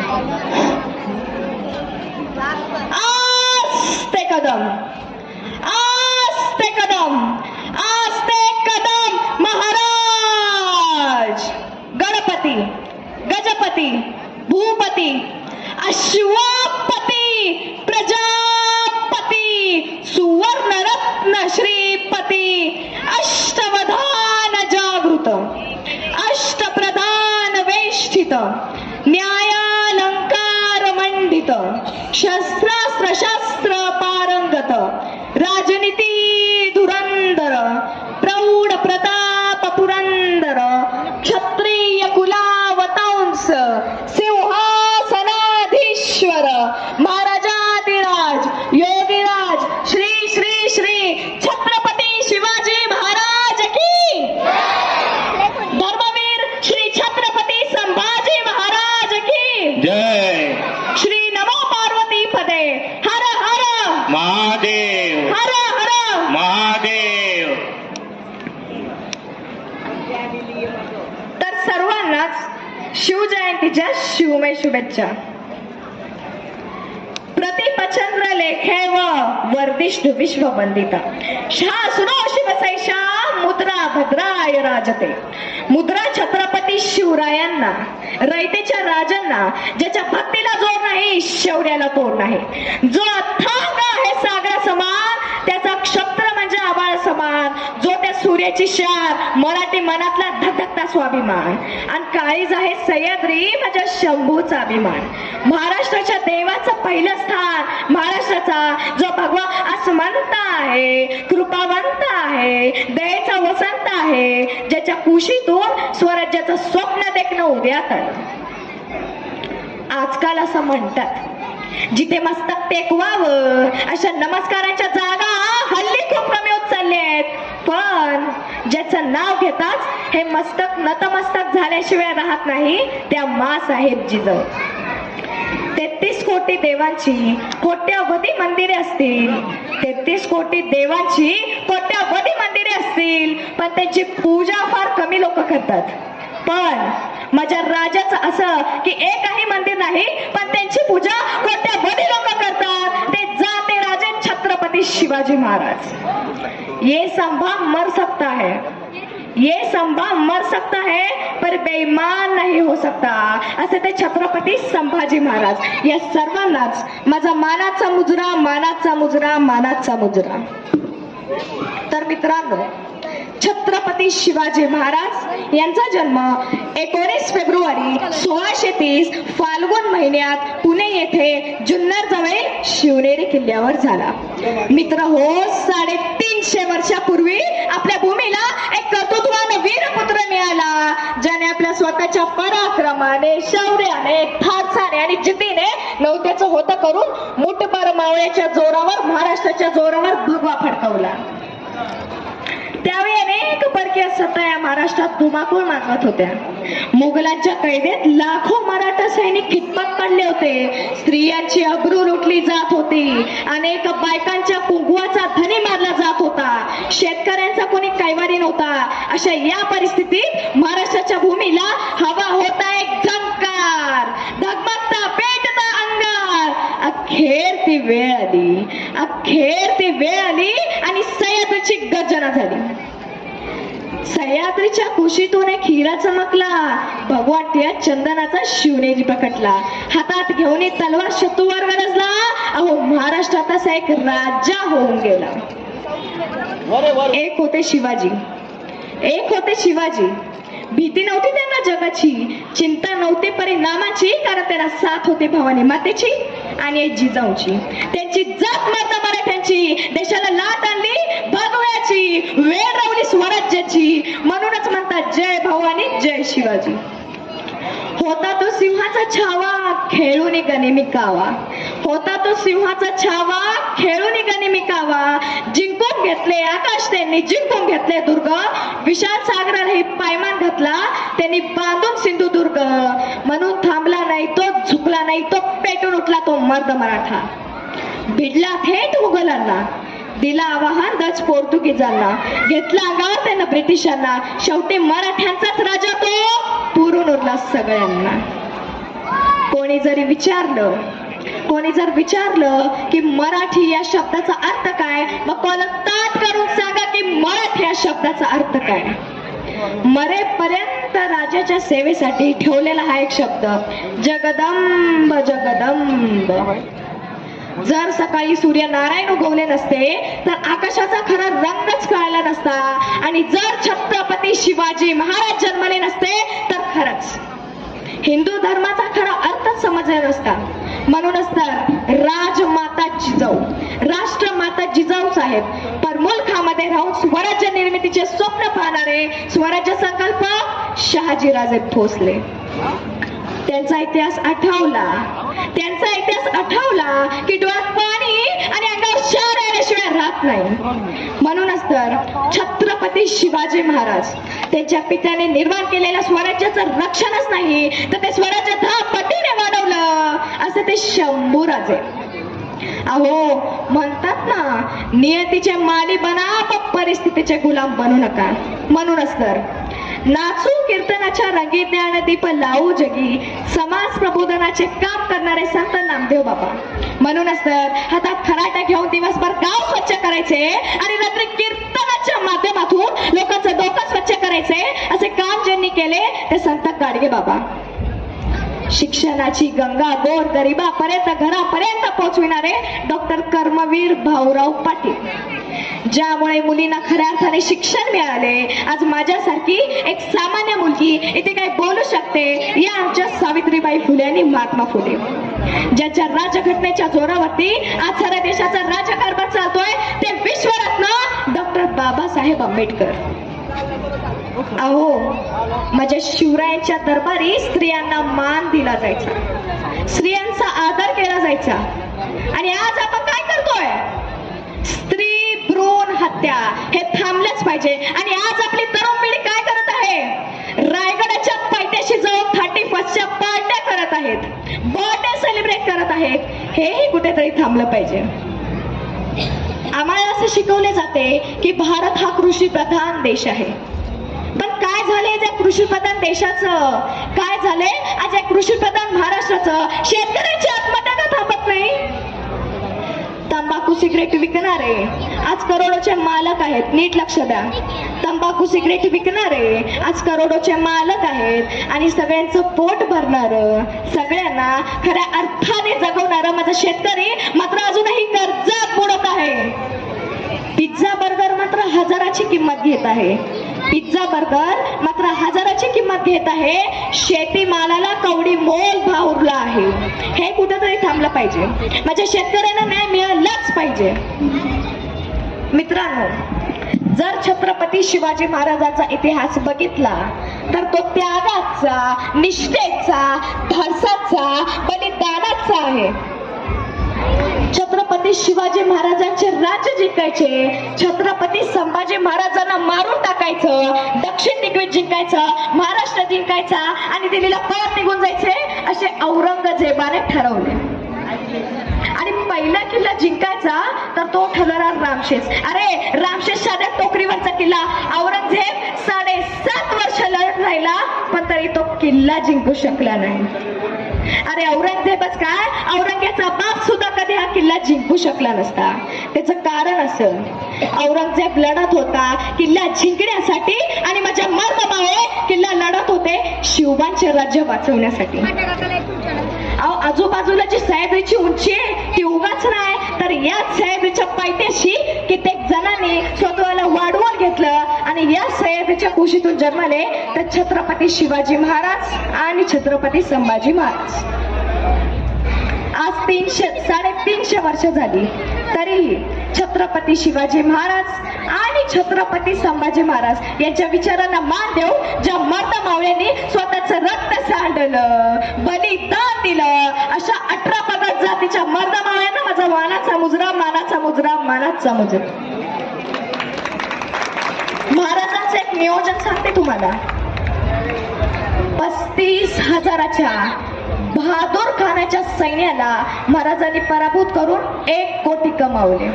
आस्ते कदम, आस्ते कदम, आस्ते कदम महाराज. गणपती, गजपती, भूपती, अश्वपती, प्रजापती, सुवर्णरत्न श्रीपती, अष्टवधान जागृत, अष्टप्रधान वेष्टित, न्यायालंकार मंडित, शस्त्रास्त्र शस्त्र पारंगत, राजनीती धुरंधर, प्रौढ प्रताप पुरंदर, क्षत्रिय कुलावतांस, सिंहासनाधीश्वर, महाराजाधिराज, योगीराज, श्री श्री श्री छत्रपती शिवाजी महाराज की, धर्मवीर श्री छत्रपती संभाजी महाराज की जय. श्री नमो पार्वती पदे, हर हर महादेव, हर हर महादेव. तर सर्वांनाच शिवजयंतीच्या शिवमय शुभेच्छा. प्रतिपचंद्र लेखे व वर्धिष्णु विश्ववंदिता, शासनो शिवसैषा मुद्रा भद्राय राजते. मुद्रा छत्रपती शिवरायांना, रयतेच्या राजांना, ज्याच्या भक्तीला जोर नाही, शौर्याला तोड नाही, जो अथांग आहे सागरा समान, त्याचा क्षत्र म्हणजे आभाळ समान, जो त्या सूर्याची शार, मराठी मनातला धगधगता स्वाभिमान, आणि काळीज आहे सह्याद्री माझ्या शंभूचा अभिमान. महाराष्ट्राच्या देवाचं पहिलं स्थान, महाराष्ट्राचा जो भगवा आसमंत आहे, कृपावंत आहे, दयेचा वसंत आहे, ज्याच्या कुशीतून स्वराज्याचं स्वप्न देखणं उद्यात आलं. आजकाल असं म्हणतात, जिथे मस्तक टेकवावं अशा नमस्कारांच्या जागा हल्ली खूप कमी होत चालले आहेत. पण ज्याचं नाव घेताच हे मस्तक नतमस्तक झाल्याशिवाय राहत नाही, त्या माँसाहेब जिजाऊ. 33 कोटी देवांची कोट्यावधी मंदिरे असतील, 33 कोटी देवांची कोट्यावधी मंदिरे असतील, पण त्यांची पूजा फार कमी लोक करतात. पण माझ्या राजाचं असं की एकही मंदिर नाही, पण त्यांची पूजा कोट्यावधी लोक करतात. ते जाते राजे छत्रपती शिवाजी महाराज. ये संभव मर सकता है, ये संभव मर सकता है, पर बेईमान नहीं हो सकता, असे ते छत्रपती संभाजी महाराज. या सर्वांनाच माझा मानाचा मुजरा, मानाचा मुजरा, मानाचा मुजरा. तर मित्रांनो, छत्रपती शिवाजी महाराज यांचा जन्म 19 फेब्रुवारी 1630 फाल्गुन महिन्यात पुणे येथे जुन्नर जवळील शिवनेरी किल्ल्यावर झाला. मित्र हो, 350 वर्षापूर्वी आपल्या भूमीला एक कर्तृत्ववान वीरपुत्र मिळाला, ज्याने आपल्या स्वतःच्या पराक्रमाने, शौर्याने, धाडसाने आणि जिद्दीने नौकेचं होतं करून मुठभर मावळ्याच्या जोरावर, महाराष्ट्राच्या जोरावर भगवा फडकवला. त्यावेळी अनेक परकीय सत्ता या महाराष्ट्रात धुमाकूळ माजवत होत्या. मुघलांच्या कैदेत लाखो मराठा सैनिक खितपत पडले होते. स्त्रियांची अब्रू लुटली जात होती. अनेक बायकांच्या कुंकवाचा धनी मारला जात होता. शेतकऱ्यांचा कोणी कैवारी नव्हता. अशा या परिस्थितीत महाराष्ट्राच्या भूमीला हवा होता एक झंकार, धगमगता पेटता अंगार. अखेर ती वेळ आली, अखेर ती वेळ आली आणि सह्याद्रीची गर्जना झाली. सह्याद्रीच्या कुशीतून एक हिरा चमकला. भगवाट्या चंदनाचा शिवनेरी प्रकटला. हातात घेऊन तलवार शत्रूवर गरजला. अहो, महाराष्ट्रात असा एक राजा होऊन गेला. एक होते शिवाजी, एक होते शिवाजी. भीती नव्हती त्यांना जगाची, चिंता नव्हती परिणामाची, कारण त्यांना साथ होती भवानी मातेची आणि जिजाऊची. त्यांची जात माता मराठ्यांची, देशाला लाट आणली भगव्याची, वेळ रावली स्वराज्याची. म्हणूनच म्हणतात जय भवानी जय शिवाजी. होता तो सिंहाचा छावा, खेळून गनिमी कावा. होता तो सिंहाचा छावा, खेळून गनिमी कावा. जिंकून घेतले आकाश त्यांनी, जिंकून घेतले दुर्ग. विशाल सागरालाही पायमान घातला त्यांनी बांधून सिंधुदुर्ग. म्हणून थांबला नाही तो, झुकला नाही तो, पेटून उठला तो मर्द मराठा. भिडला थेट मुघलांना, दिला आवाहन डच पोर्तुगीजांना, घेतला अंगावर त्यांना ब्रिटिशांना. शेवटी मराठ्यांचाच राजा तो, पुरून उरला सगळ्यांना. कोणी जर विचारलं की मराठी या शब्दाचा अर्थ काय, मग कॉलर ताट करून सांगा की मराठी या शब्दाचा अर्थ काय. मरेपर्यंत राजाच्या सेवेसाठी ठेवलेला हा एक शब्द जगदंब जगदंब. जर सकाळी सूर्यनारायण उगवले नसते तर आकाशाचा खरा रंगच कळाला नसता, आणि जर छत्रपती शिवाजी महाराज जन्मले नसते तर खरंच हिंदू धर्माचा खरा अर्थच समजला नसता. म्हणूनच तर राष्ट्रमाता जिजाऊ साहेब परमुलखामध्ये राहून स्वराज्य निर्मितीचे स्वप्न पाहणारे स्वराज्य संकल्प शहाजीराजे भोसले. त्यांचा इतिहास आठवला की डोळ्यात पाणी आणि अंगावर शार आल्याशिवाय राहत नाही. म्हणूनच तर छत्रपती शिवाजी महाराज त्यांच्या पित्याने निर्माण केलेल्या स्वराज्याचं रक्षणच नाही तर ते स्वराज्य 10 पटीने वाढवलं असं ते शंभूराजे. अहो म्हणतात ना, नियतीचे माली बना पण परिस्थितीचे गुलाम बनू नका. म्हणूनच तर नाचू कीर्तनाच्या रंगी ज्ञान दीप लावू जगी समाज प्रबोधनाचे काम करणारे संत नामदेव बाबा. म्हणूनच तर हातात खराटा घेऊन दिवसभर गाव स्वच्छ करायचे आणि रात्री कीर्तनाच्या माध्यमातून लोकांचं डोकं स्वच्छ करायचे असे काम ज्यांनी केले ते संत गाडगे बाबा. शिक्षणाची गंगा गोर गरिबापर्यंत घरापर्यंत पोहोचविणारे डॉक्टर कर्मवीर भाऊराव पाटील. ज्यामुळे मुलींना खऱ्या अर्थाने शिक्षण मिळाले. आज माझ्यासारखी एक सामान्य मुलगी इथे काय बोलू शकते, या आमच्या सावित्रीबाई फुले आणि महात्मा फुले. ज्यांच्या राजघटनेच्या जोरावरती आज साऱ्या देशाचा राजकारभार चालतोय ते विश्वरत्न डॉक्टर बाबासाहेब आंबेडकर. अहो माझ्या शिवरायांच्या दरबारी स्त्रियांना मान दिला जायचा, स्त्रियांचा आदर केला जायचा, आणि आज आपण काय करतोय, स्त्री भ्रूण हत्या हे थांबलेच पाहिजे. आणि आज आपली तरुण पिढी काय करत आहे, रायगडाच्या पायथ्याशी जाऊन 31च्या पार्ट्या करत आहेत, बर्थडे सेलिब्रेट करत आहेत. हेही कुठेतरी थांबलं पाहिजे. आम्हाला असं शिकवले जाते की भारत हा कृषी प्रधान देश आहे. पण काय झाले त्या कृषी प्रधान देशाचं, काय झालंय आज या कृषी प्रधान महाराष्ट्राचं, शेतकऱ्यांची आत्महत्या का थांबत नाही. तंबाखू सिगरेट विकणारे आज करोडोचे मालक आहेत, नीट लक्ष द्या. तंबाखू सिगरेट विकणारे आज करोडोचे मालक आहेत, आणि सगळ्यांचं पोट भरणार, सगळ्यांना खऱ्या अर्थाने जगवणार माझा शेतकरी मात्र अजूनही कर्जात बुडत आहे. पिझ्झा बर्गर मात्र 1000ची किंमत घेत आहे, पिझ्झा बर्गर मात्र 1000ची किंमत घेत आहे. शेतीमालाला कवडी मोल भाव उरला आहे. हे कुठेतरी थांबलं पाहिजे. माझ्या शेतकऱ्यांना न्याय मिळालाच पाहिजे. मित्रांनो, जर छत्रपती शिवाजी महाराजांचा इतिहास बघितला तर तो त्यागाचा, निष्ठेचा, धाडसाचा, बलिदानाचा आहे. छत्रपती शिवाजी महाराजांचे राज्य जिंकायचे, छत्रपती संभाजी महाराजांना मारून टाकायचं, दक्षिण दिग्विजय जिंकायचं, महाराष्ट्र जिंकायचा आणि दिल्लीला परत निघून जायचे असे औरंगजेबाने ठरवले. आणि पहिला किल्ला जिंकायचा तर तो ठरवला रामशेष. अरे रामशेष साध्या टोकरीवरचा किल्ला औरंगजेब 7.5 वर्ष लढत राहिला पण तरी तो किल्ला जिंकू शकला नाही. अरे औरंगजेबच काय, औरंगजेबाचा बाप सुद्धा कधी हा किल्ला जिंकू शकला नसता. त्याचं कारण असं, औरंगजेब लढत होता किल्ला जिंकण्यासाठी आणि माझ्या मर्दमावे किल्ला लढत होते शिवबांचे राज्य वाचवण्यासाठी. आजूबाजूला जी सह्याद्रीची उंची आहे ती उगाच नाही, तर याच सह्याद्रीच्या पायथ्याशी कित्येक जणांनी स्वतःला वाढवून घेतलं आणि या सह्याद्रीच्या कुशीतून जन्मले तर छत्रपती शिवाजी महाराज आणि छत्रपती संभाजी महाराज. आज 350 वर्ष झाली तरीही छत्रपती शिवाजी महाराज आणि छत्रपती संभाजी महाराज यांच्या विचारांना मान देऊ ज्या मर्द मावळ्यांनी स्वतःचं रक्त सांडलं, बलिदान दिलं, अशा 18 पगड जातीच्या मर्द मावळ्यांना माझा मानाचा मुजरा, मानाचा मुजरा, मानाचा मुजरा. महाराजांचं एक नियोजन सांगते तुम्हाला. 35,000च्या बहादूर खानाच्या सैन्याला महाराजांनी पराभूत करून 1 कोटी कमावले.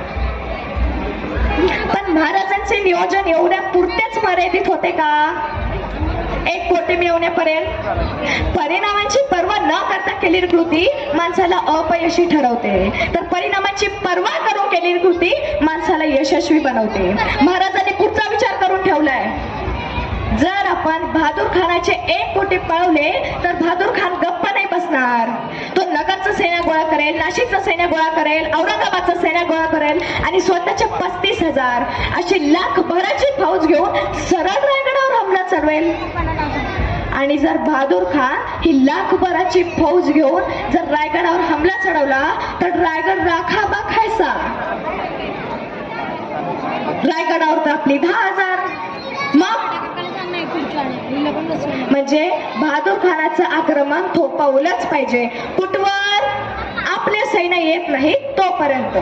पण महाराजांचे नियोजन एवढ्या पुरतेच मर्यादित होते का? 1 कोटी मिळवण्यापर्यंत परिणामांची पर्वा न करता केलेली कृती माणसाला अपयशी ठरवते, तर परिणामांची पर्वा करून केलेली कृती माणसाला यशस्वी बनवते. महाराजांनी पुढचा विचार करून ठेवलाय, जर आपण बहादूर खानाचे 1 कोटी पळवले तर बहादूर खान गप्प नाही बसणार. तो नगरचं सैन्य गोळा करेल, नाशिकचं सैन्य गोळा करेल, औरंगाबादचं सैन्य गोळा करेल आणि स्वतःच्या 35,000 अशी लाखभराची फौज घेऊन सरळ रायगडावर हमला चढवेल. आणि जर बहादूर खान ही लाखभराची फौज घेऊन जर रायगडावर हमला चढवला तर रायगड राखाबाखायचा. रायगडावर तर आपली 10,000. मग म्हणजे बहादूर खानाचं आक्रमण थोपवलंच पाहिजे. कुठवर? आपले सैन्य येत नाही तोपर्यंत.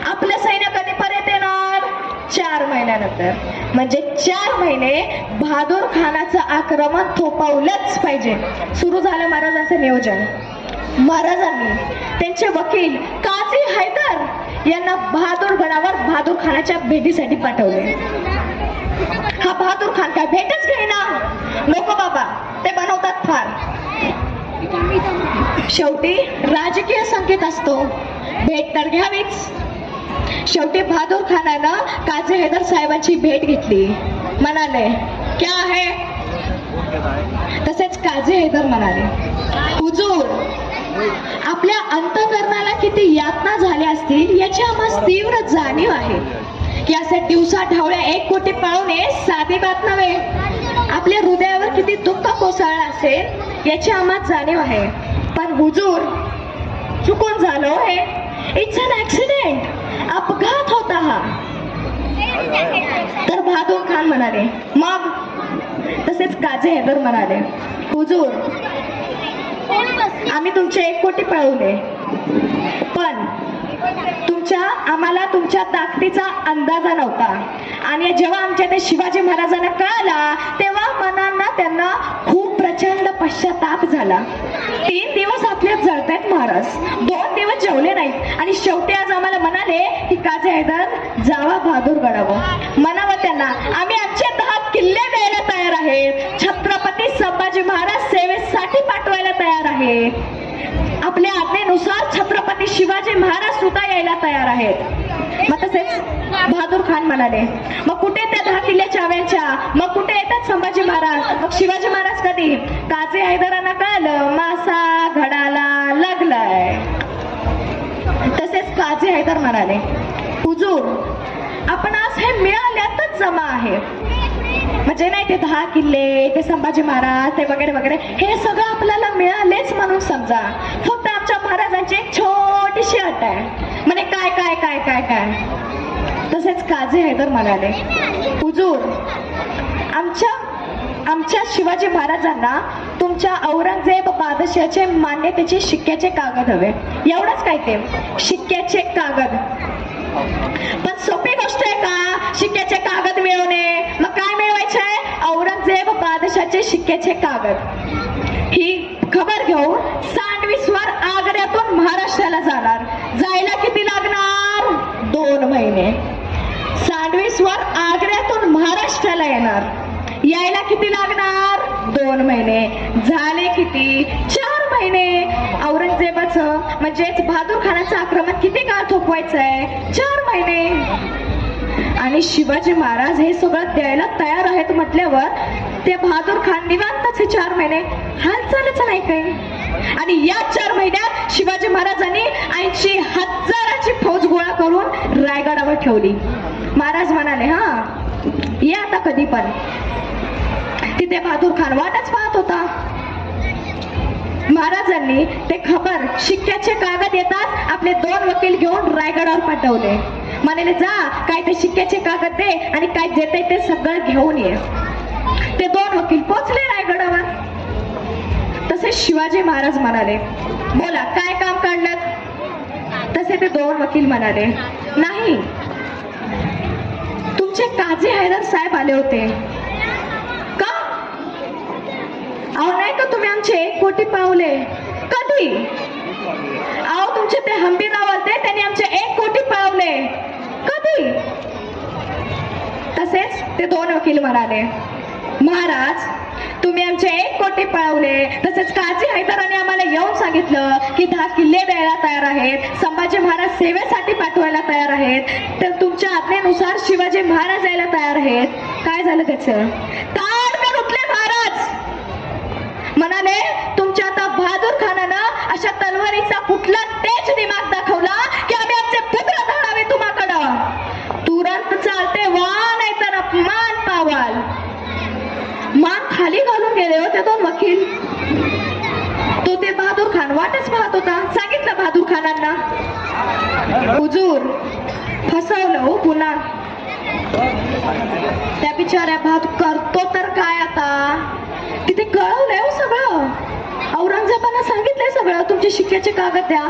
आपलं सैन्य कधीपर्यंत येणार? 4 महिन्यानंतर. म्हणजे 4 महिने बहादूर खानाचं आक्रमण थोपवलंच पाहिजे. सुरू झालं महाराजांचं नियोजन. महाराजांनी त्यांचे वकील काझी हैदर यांना बहादूर गडावर बहादूर खानाच्या भेटीसाठी पाठवले. हा बहादूर खान काय भेटच घेईना. नको बाबा, ते बनवतात फार. शेवटी राजकीय संकेत असतो, भेट तर घ्यावीच. शेवटी बहादूर खानानं काझी हैदर साहेबांची भेट घेतली. म्हणाले क्या है? तसेच काझी हैदर म्हणाले, हुजूर, आपल्या अंतःकरणाला किती यातना झाल्या असतील याची आम्हाला तीव्र जाणीव आहे की असे दिवसा ढवळ्या 1 कोटी पळवणे साधी बात नव्हे. आपल्या हृदयावर किती दुःख कोसळलं असेल याची आम्हाला जाणीव आहे. पण हुजूर, चुकून झालो हे. It's an accident. अपघात होता हा. तर बहादूर खान म्हणाले मग? तसेच काझी हैदर म्हणाले, हुजूर, आम्ही तुमचे 1 कोटी पळवले, पण आम्हाला तुमच्या ताकदीचा अंदाजा नव्हता. आणि जेव्हा आमच्या ते शिवाजी महाराजांना कळाला तेव्हा मनांना त्यांना खूप प्रचंड पश्चाताप झाला. 3 दिवस आपले जळतायत महाराज, 2 दिवस जेवले नाहीत आणि शेवटी आज आम्हाला म्हणाले की काझी हैदर जावा बहादूर गडावर. म्हणावं त्यांना, आम्ही आमचे 10 किल्ले द्यायला तयार आहेत. छत्रपती संभाजी महाराज सेवेसाठी पाठवायला तयार आहे. आपल्या आज्ञेनुसार छत्रपती शिवाजी महाराज सुद्धा यायला तयार आहेत. मग तसेच बहादूर खान म्हणाले, मग कुठे त्या 10 किल्ल्याच्या हव्यांच्या? मग कुठे येतात संभाजी महाराज? मग शिवाजी महाराज कधी? काझी हैदरांना कळलं मासा घडाला लागलाय. तसेच काझी हैदर म्हणाले, हुजूर, आपण आज हे मिळाल्यातच जमा आहे. म्हणजे नाही ते 10 किल्ले, ते संभाजी महाराज, ते वगैरे वगैरे, हे सगळं आपल्याला मिळालेच म्हणून समजा. फक्त आमच्या महाराजांची एक छोटीशी अट आहे. म्हणे काय काय काय काय काय? तसेच काझी हैदर म्हणाले, हुजूर, आमच्या शिवाजी महाराजांना तुमच्या औरंगजेब बादशाहचे मान्यतेचे शिक्क्याचे कागद हवे. एवढंच काय ते शिक्क्याचे कागद? पण सोपी गोष्ट आहे का शिक्क्याचे कागद मिळवणे? मग काय मिळवायचंय? औरंगजेब बादशाहचे शिक्क्याचे कागद. ही खबर घेऊन सँडविचवर आग्र्यातून महाराष्ट्राला जाणार. जायला किती लागणार? 2 महिने. सँडविचवर आग्र्यातून महाराष्ट्राला येणार. यायला किती लागणार? 2 महिने. झाले किती? 4 महिने. औरंगजेबाचं म्हणजेच बहादूर खानाचं आक्रमण किती काळ थोपवायचंय? 4 महिने. आणि शिवाजी महाराज हे सगळं द्यायला तयार आहेत म्हटल्यावर ते बहादूर खान निवांतच 4 महिने हालचालच नाही काही. आणि या 4 महिन्यात शिवाजी महाराजांनी 80,000ची फौज गोळा करून रायगडावर ठेवली. महाराज म्हणाले, हा या आता कधी पण. तिथे बहादूर खान वाटच पाहत होता. महाराजांनी ते खबर शिक्क्याचे कागद येतात आपले 2 वकील घेऊन रायगडावर पाठवले. म्हणाले, जा काय ते शिक्क्याचे कागद दे आणि काय देते ते सगळं घेऊन ये. ते 2 वकील पोचले रायगडावर. तसे शिवाजी महाराज म्हणाले, बोला काय काम काढलं? तसे ते 2 वकील म्हणाले, नाही, तुमचे काझी हैदर साहेब आले होते. का? अहो नाही का तुम्ही आमचे 1 कोटी पावले? कधी? अहो तुमचे ते हंबीरराव होते, त्यांनी आमचे 1 कोटी पावले. कधी? तसेच ते 2 वकील म्हणाले, महाराज तुम्ही आमचे 1 कोटी पळवले. तसेच काझी हैदराने आम्हाला येऊन सांगितलं की 10 किल्ले द्यायला तयार आहेत, संभाजी महाराज सेवेसाठी पाठवायला तयार आहेत, तर तुमच्या आज्ञेनुसार शिवाजी महाराज यायला तयार आहेत. काय झालं त्याचं? ताडकन उठले महाराज. म्हणाले तुमच्या आता बहादूर खानानं अशा तलवारीचा कुठला तेज दिमाग दाखवला की आम्ही आमचे पुत्र धाडावे तुम्हाकडं. तुरंत चालते वा नाही तर अपमान पावाल. मान खाली घालून गेले हो ते 2 वकील. तो ते बहादूर खान वाटच पाहत होता. सांगितलं बहादूर खानांना, हुजूर फसवलं हो पुन्हा. त्या बिचाऱ्या बहादूर करतो तर काय आता. तिथे कळवलंय हो सगळं. औरंगजेबानं सांगितलंय सगळं, तुमचे शिक्क्याचे कागद द्या.